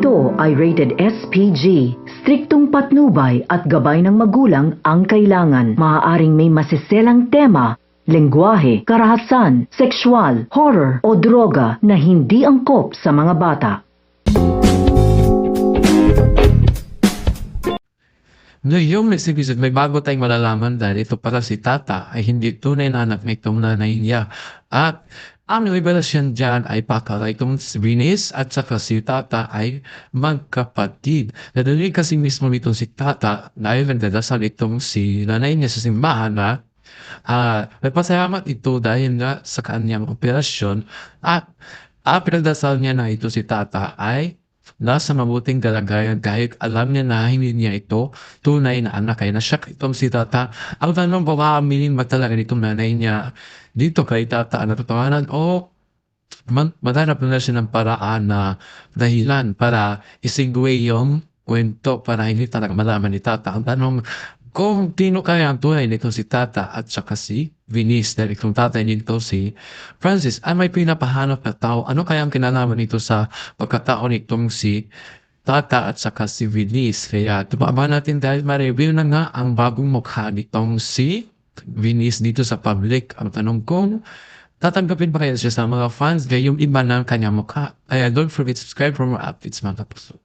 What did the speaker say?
Ito ay rated SPG. Striktong patnubay at gabay ng magulang ang kailangan. Maaaring may masiselang tema, lengguwahe, karahasan, sexual, horror o droga na hindi angkop sa mga bata. Ngayong episode, may bago tayong malalaman dahil ito para si Tata ay hindi tunay na anak nitong nanay niya. At ang revelasyon dyan ay pakala itong si Venus at saka si Tata ay magkapatid. Nadali kasi mismo nitong si Tata dahil nagdadasal itong si nanay niya sa simbahan na nagpasalamat ito dahil nga sa kanyang operasyon at pinagdasal niya na ito si Tata ay nasa mabuting kalagayan kahit alam niya na hindi niya ito tunay na anak. Kaya na-shock itong si Tata. Ang tanong pa maaminin ba talaga nitong nanay niya dito kay Tata na totohanan o maghanap na siya ng paraan na dahilan para isegue yung kwento para hindi talaga malaman ni Tata. Ang tanong kung sino kaya ang tunay nito si Tata at saka si Venus dahil kung tatay nito si Francis ay may pinapahanap na tao. Ano kaya ang kinalaman nito sa pagkatao nitong si Tata at saka si Venus? Kaya tumaban natin dahil ma-review na nga ang bagong mukha nitong si Venus dito sa public. Ang tanong kung tatanggapin pa kaya siya sa mga fans gayong iba ng kanyang mukha. Kaya don't forget to subscribe for more updates mga kapuso.